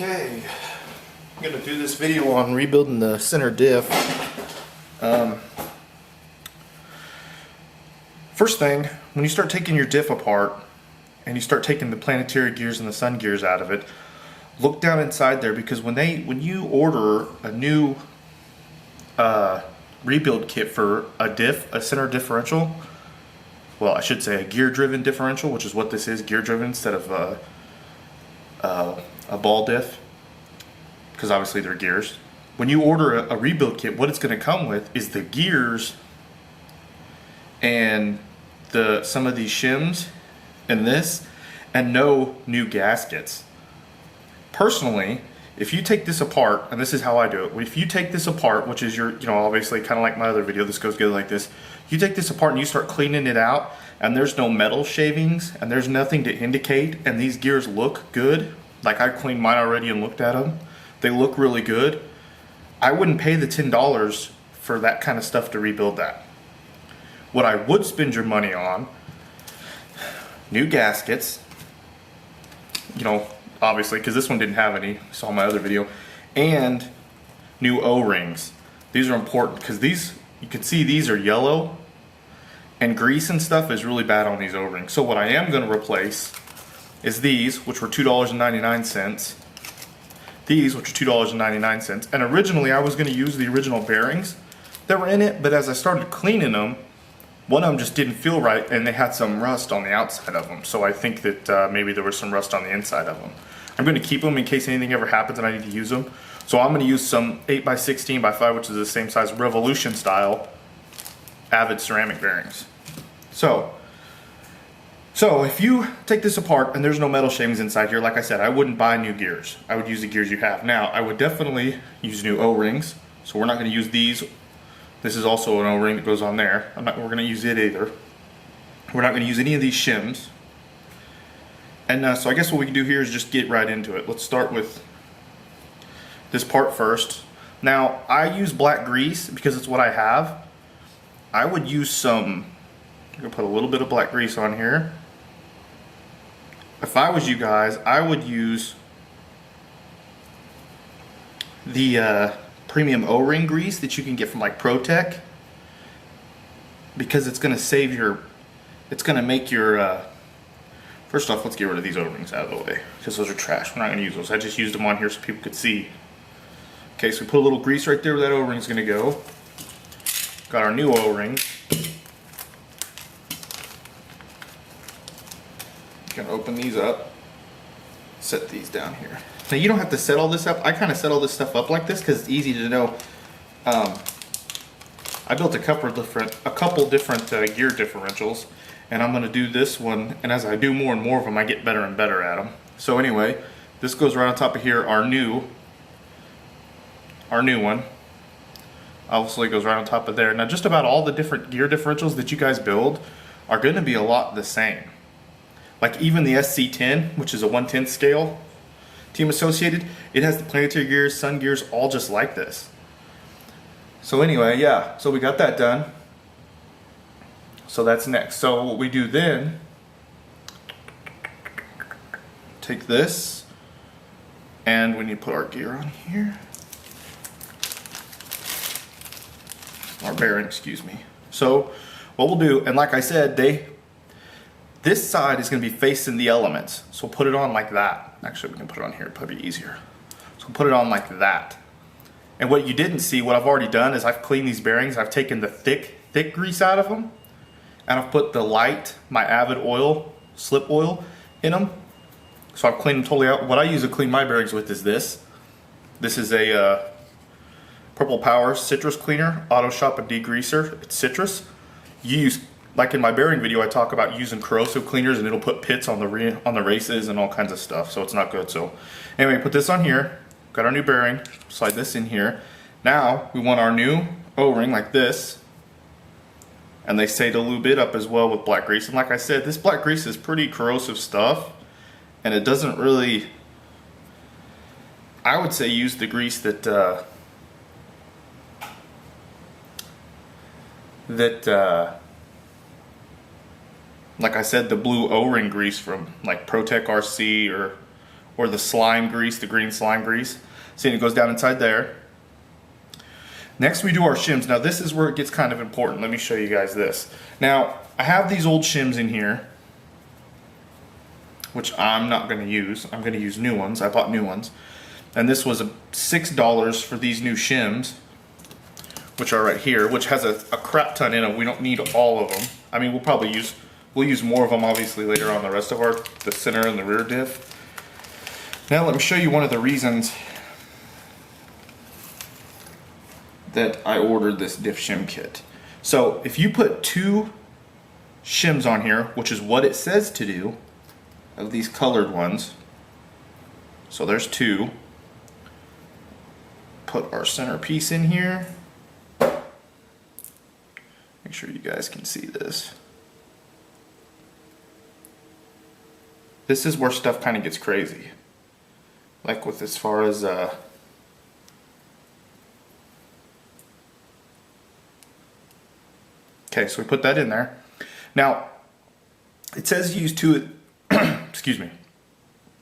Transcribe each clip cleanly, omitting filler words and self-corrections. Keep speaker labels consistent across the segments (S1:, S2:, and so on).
S1: Okay, I'm going to do this video on rebuilding the center diff. First thing, when you start taking your diff apart and you start taking the planetary gears and the sun gears out of it, look down inside there, because when you order a new rebuild kit for a center differential, well, I should say a gear driven differential, which is what this is, gear driven instead of a ball diff, because obviously they're gears. When you order a rebuild kit, what it's going to come with is the gears and some of these shims and this, and no new gaskets. Personally, if you take this apart, and this is how I do it, if you take this apart, which is obviously kind of like my other video, this goes good like this. You take this apart and you start cleaning it out, and there's no metal shavings, and there's nothing to indicate, and these gears look good. Like, I cleaned mine already and looked at them. They look really good. I wouldn't pay the $10 for that kind of stuff to rebuild that. What I would spend your money on, new gaskets, obviously, because this one didn't have any, you saw my other video, and new O-rings. These are important because these, you can see these are yellow, and grease and stuff is really bad on these O-rings. So what I am going to replace is these, which were $2.99. These, which are $2.99. And originally I was going to use the original bearings that were in it, but as I started cleaning them, one of them just didn't feel right, and they had some rust on the outside of them. So I think that maybe there was some rust on the inside of them. I'm going to keep them in case anything ever happens and I need to use them. So I'm going to use some 8x16x5, which is the same size Revolution style Avid ceramic bearings. So if you take this apart and there's no metal shavings inside here, like I said, I wouldn't buy new gears. I would use the gears you have. Now, I would definitely use new O-rings. So we're not going to use these. This is also an O-ring that goes on there. We're going to use it either. We're not going to use any of these shims. And so I guess what we can do here is just get right into it. Let's start with this part first. Now, I use black grease because it's what I have. I would use some, I'm going to put a little bit of black grease on here. If I was you guys, I would use the premium O-ring grease that you can get from like ProTech, because it's going to save your, it's going to make your, first off, let's get rid of these O-rings out of the way, because those are trash. We're not going to use those. I just used them on here so people could see. Okay, so we put a little grease right there where that O-ring is going to go. Got our new O-ring. Gonna open these up, set these down here. Now you don't have to set all this up. I kind of set all this stuff up like this because it's easy to know. I built a couple different gear differentials, and I'm gonna do this one. And as I do more and more of them, I get better and better at them. So anyway, this goes right on top of here. Our new one obviously goes right on top of there. Now just about all the different gear differentials that you guys build are going to be a lot the same. Like even the SC10, which is a 1/10 scale team associated, it has the planetary gears, sun gears, all just like this. So anyway, yeah, so we got that done. So that's next. So what we do then, take this, and we need to put our gear on here. Our bearing, excuse me. So what we'll do, and like I said, this side is going to be facing the elements, so we'll put it on like that. Actually, we can put it on here, it'll probably be easier. So we'll put it on like that. And what you didn't see, what I've already done is I've cleaned these bearings. I've taken the thick grease out of them, and I've put the light, my Avid oil, slip oil, in them. So I've cleaned them totally out. What I use to clean my bearings with is this. This is a Purple Power citrus cleaner, auto shop and degreaser. It's citrus. You use, like in my bearing video, I talk about using corrosive cleaners, and it'll put pits on the races and all kinds of stuff, so it's not good. So anyway, put this on here. Got our new bearing. Slide this in here. Now we want our new O-ring like this, and they say to lube it up as well with black grease. And like I said, this black grease is pretty corrosive stuff, and it doesn't really, I would say use the grease that like I said, the blue O-ring grease from like ProTech RC or the slime grease, the green slime grease. See, it goes down inside there. Next we do our shims. Now this is where it gets kind of important. Let me show you guys this. Now I have these old shims in here, which I'm not going to use. I'm going to use new ones. I bought new ones. And this was $6 for these new shims, which are right here, which has a crap ton in them. We don't need all of them. I mean, we'll use more of them obviously later on the rest of the center and the rear diff. Now let me show you one of the reasons that I ordered this diff shim kit. So if you put 2 shims on here, which is what it says to do, of these colored ones, so there's 2. Put our center piece in here. Make sure you guys can see this. This is where stuff kind of gets crazy. Like with as far as okay, so we put that in there. Now, it says use 2, excuse me.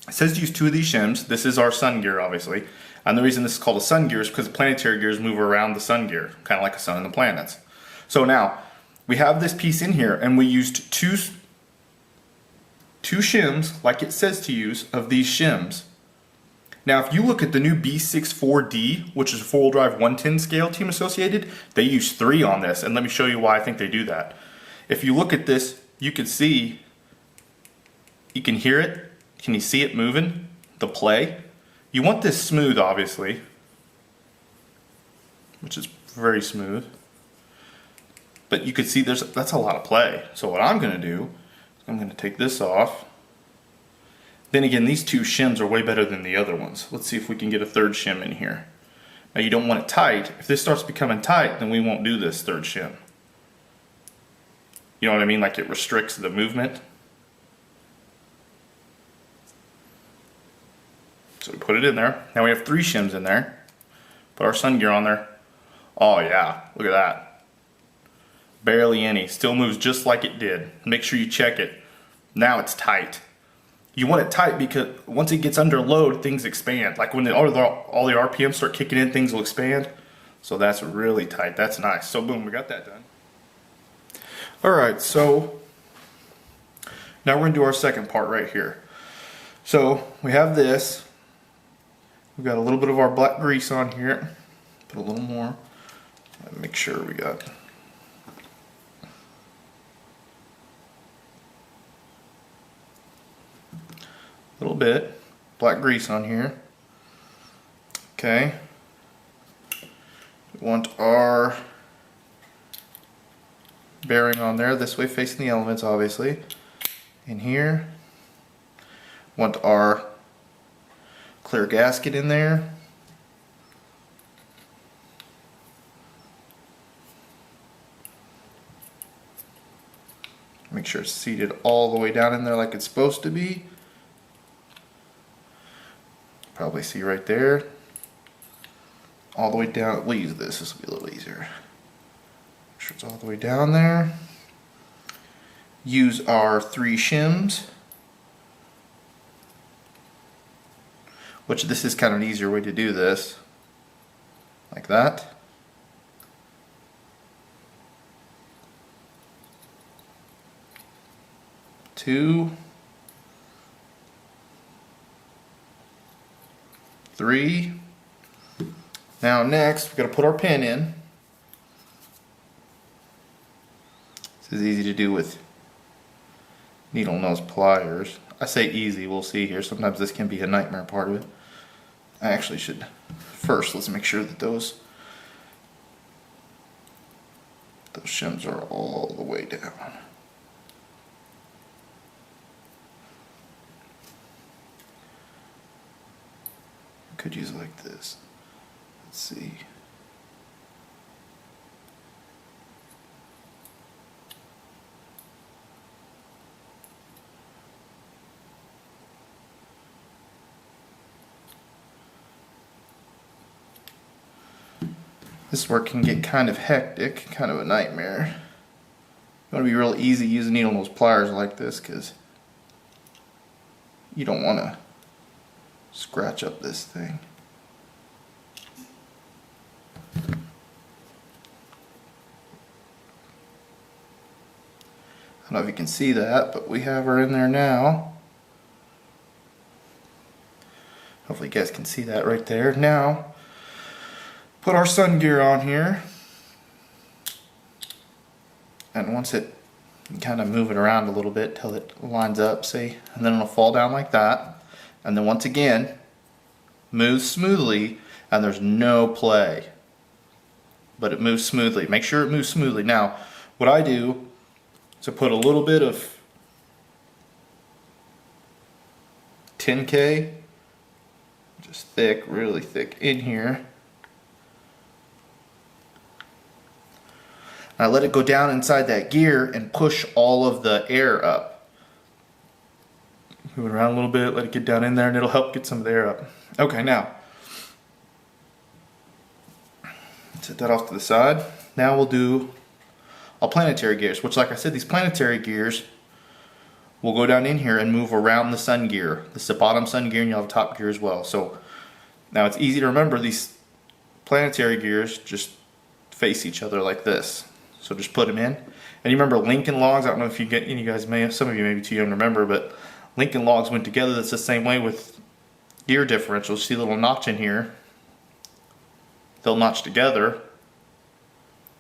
S1: It says use 2 of these shims. This is our sun gear, obviously. And the reason this is called a sun gear is because planetary gears move around the sun gear, kind of like a sun and the planets. So now, we have this piece in here, and we used two shims, like it says to use, of these shims. Now, if you look at the new B64D, which is a 4-wheel drive 110 scale Team Associated, they use 3 on this, and let me show you why I think they do that. If you look at this, you can see, you can hear it. Can you see it moving? The play? You want this smooth, obviously, which is very smooth. But you can see that's a lot of play. So what I'm going to do, I'm going to take this off. Then again, these 2 shims are way better than the other ones. Let's see if we can get a 3rd shim in here. Now you don't want it tight. If this starts becoming tight, then we won't do this 3rd shim. You know what I mean? Like it restricts the movement. So we put it in there. Now we have 3 shims in there. Put our sun gear on there. Oh yeah, look at that. Barely any. Still moves just like it did. Make sure you check it. Now it's tight. You want it tight because once it gets under load, things expand. Like when all the RPMs start kicking in, things will expand. So that's really tight. That's nice. So boom, we got that done. Alright, so now we're going to do our second part right here. So we have this. We've got a little bit of our black grease on here. Put a little more. Make sure we got a little bit black grease on here. Okay. We want our bearing on there, this way facing the elements, obviously. In here. Want our clear gasket in there. Make sure it's seated all the way down in there like it's supposed to be. Probably see right there. All the way down. We'll use this. This will be a little easier. Make sure it's all the way down there. Use our 3 shims. Which this is kind of an easier way to do this. Like that. Two. 3. Now next we've got to put our pin in. This is easy to do with needle nose pliers. I say easy, we'll see here. Sometimes this can be a nightmare part of it. I actually should first, let's make sure that those shims are all the way down. Could use it like this. Let's see. This work can get kind of hectic, kind of a nightmare. You want to be real easy using needle nose pliers like this because you don't want to scratch up this thing. I don't know if you can see that, but we have her in there now. Hopefully you guys can see that right there. Now, put our sun gear on here. And once it, kind of move it around a little bit till it lines up, see? And then it'll fall down like that. And then once again, move smoothly, and there's no play. But it moves smoothly. Make sure it moves smoothly. Now, what I do is I put a little bit of 10K, just thick, really thick in here. I let it go down inside that gear and push all of the air up. Move it around a little bit, let it get down in there, and it'll help get some of the air up. Okay, now, set that off to the side. Now we'll do our planetary gears, which, like I said, these planetary gears will go down in here and move around the sun gear. This is the bottom sun gear, and you'll have a top gear as well. So now it's easy to remember, these planetary gears just face each other like this. So just put them in. And you remember Lincoln logs? I don't know if you get, you guys may have, some of you may be too young to remember, but Lincoln logs went together. That's the same way with gear differentials. See a little notch in here? They'll notch together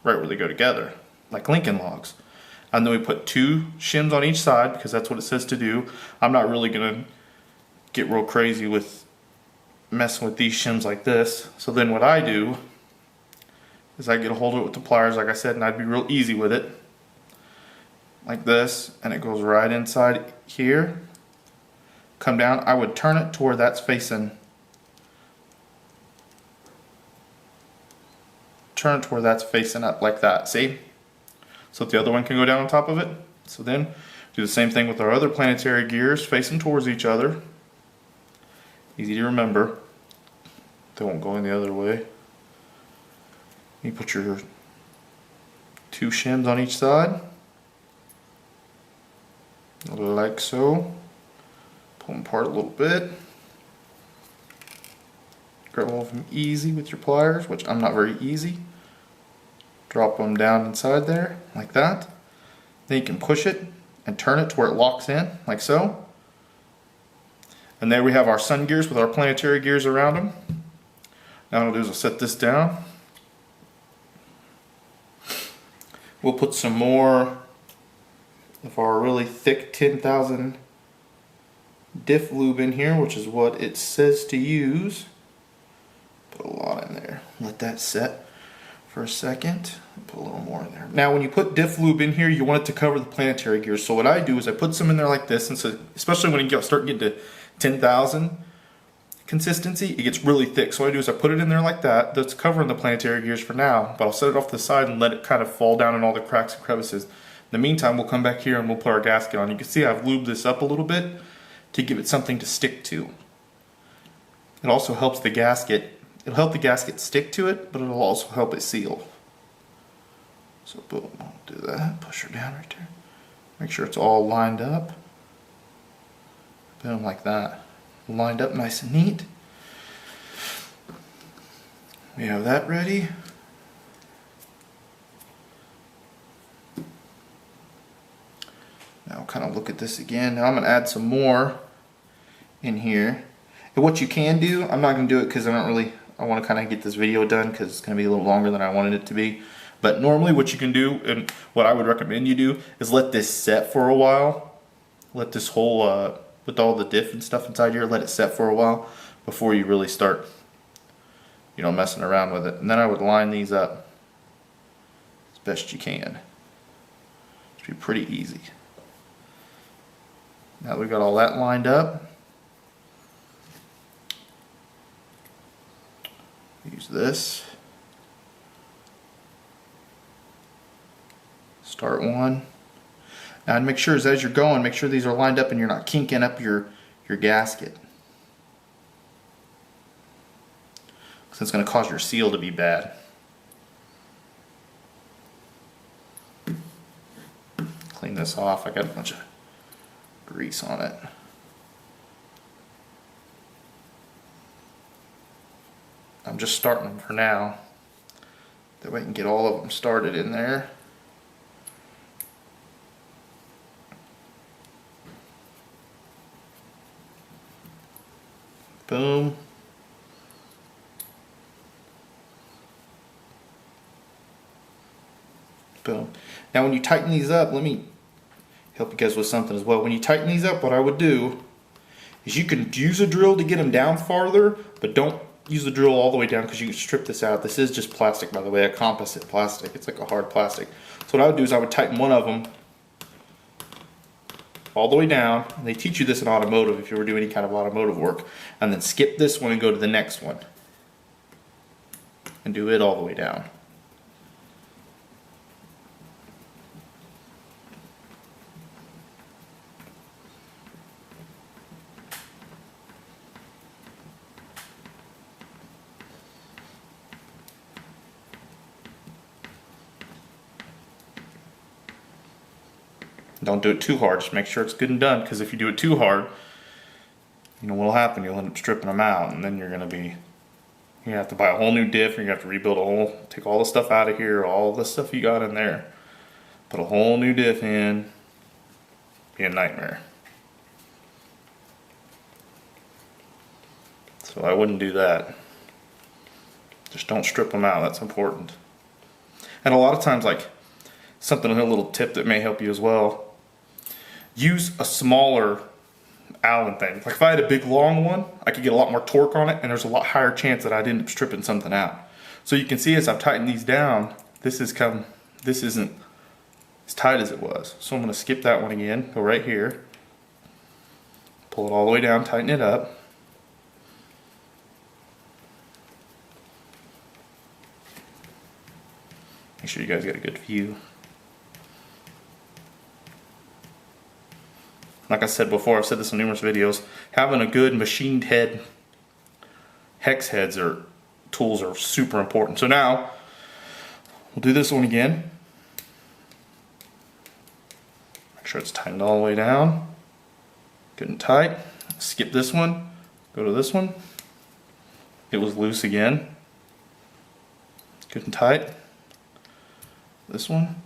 S1: right where they go together, like Lincoln logs. And then we put 2 shims on each side because that's what it says to do. I'm not really gonna get real crazy with messing with these shims like this. So then what I do is I get a hold of it with the pliers, like I said, and I'd be real easy with it. Like this, and it goes right inside here. Come down, I would turn it to where that's facing. Turn it to where that's facing up like that, see? So that the other one can go down on top of it. So then, do the same thing with our other planetary gears, face them towards each other. Easy to remember. They won't go in the other way. You put your 2 shims on each side, like so. Pull them apart a little bit. Grab all of them easy with your pliers, which I'm not very easy. Drop them down inside there, like that. Then you can push it and turn it to where it locks in, like so. And there we have our sun gears with our planetary gears around them. Now what I'll do is I'll set this down. We'll put some more of our really thick 10,000 Diff lube in here, which is what it says to use. Put a lot in there. Let that set for a second. Put a little more in there. Now when you put Diff lube in here, you want it to cover the planetary gears. So what I do is I put some in there like this, and so especially when you start getting to 10,000 consistency, it gets really thick. So what I do is I put it in there like that. That's covering the planetary gears for now, but I'll set it off to the side and let it kind of fall down in all the cracks and crevices. In the meantime, we'll come back here and we'll put our gasket on. You can see I've lubed this up a little bit to give it something to stick to. It also helps the gasket. It'll help the gasket stick to it, but it'll also help it seal. So boom, I'll do that. Push her down right there. Make sure it's all lined up. Boom, like that. Lined up nice and neat. We have that ready. Now I'll kind of look at this again. Now I'm going to add some more in here. And what you can do, I'm not going to do it because I want to kind of get this video done because it's going to be a little longer than I wanted it to be. But normally what you can do, and what I would recommend you do, is let this set for a while. Let this whole with all the diff and stuff inside here, let it set for a while before you really start, messing around with it. And then I would line these up as best you can. It should be pretty easy. Now that we've got all that lined up, use this. Start one. Now, and make sure as you're going, make sure these are lined up and you're not kinking up your gasket. Because it's going to cause your seal to be bad. Clean this off. I got a bunch of grease on it. I'm just starting them for now. That way I can get all of them started in there. Boom. Boom. Now when you tighten these up, let me help you guys with something as well. When you tighten these up, what I would do is you can use a drill to get them down farther, but don't use the drill all the way down because you can strip this out. This is just plastic, by the way, a composite plastic. It's like a hard plastic. So what I would do is I would tighten one of them all the way down. And they teach you this in automotive if you were doing any kind of automotive work. And then skip this one and go to the next one. And do it all the way down. Don't do it too hard, just make sure it's good and done, because if you do it too hard, you know what'll happen, you'll end up stripping them out, and then you're gonna have to buy a whole new diff, and you're gonna have to rebuild take all the stuff out of here, all the stuff you got in there, put a whole new diff in, be a nightmare. So I wouldn't do that. Just don't strip them out, that's important. And a lot of times, like, a little tip that may help you as well. Use a smaller Allen thing. Like if I had a big long one, I could get a lot more torque on it, and there's a lot higher chance that I'd end up stripping something out. So you can see as I've tightened these down, this isn't as tight as it was. So I'm going to skip that one again, go right here, pull it all the way down, tighten it up. Make sure you guys get a good view. Like I said before, I've said this in numerous videos, having a good machined head, hex heads or tools are super important. So now, we'll do this one again. Make sure it's tightened all the way down. Good and tight. Skip this one, go to this one. It was loose again. Good and tight. This one,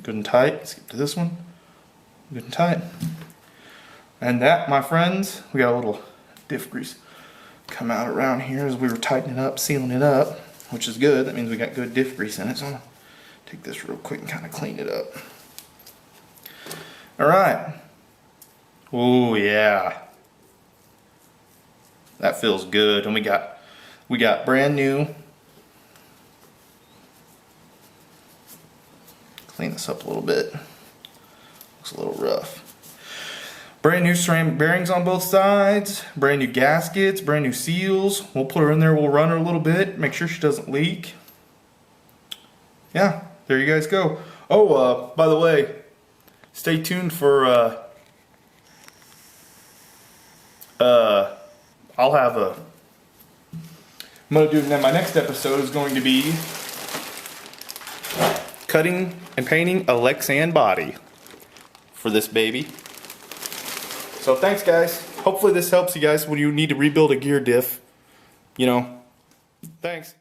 S1: good and tight. Skip to this one, good and tight. And that, my friends, we got a little diff grease come out around here as we were tightening it up, sealing it up, which is good. That means we got good diff grease in it. So I'm gonna take this real quick and kind of clean it up. All right. Oh yeah, that feels good. And we got brand new. Clean this up a little bit. Looks a little rough. Brand new ceramic bearings on both sides, brand new gaskets, brand new seals. We'll put her in there, we'll run her a little bit, make sure she doesn't leak. Yeah, there you guys go. Oh, by the way, stay tuned for, I'm gonna do, now my next episode is going to be cutting and painting a Lexan body for this baby. So thanks guys. Hopefully this helps you guys when you need to rebuild a gear diff. You know, thanks.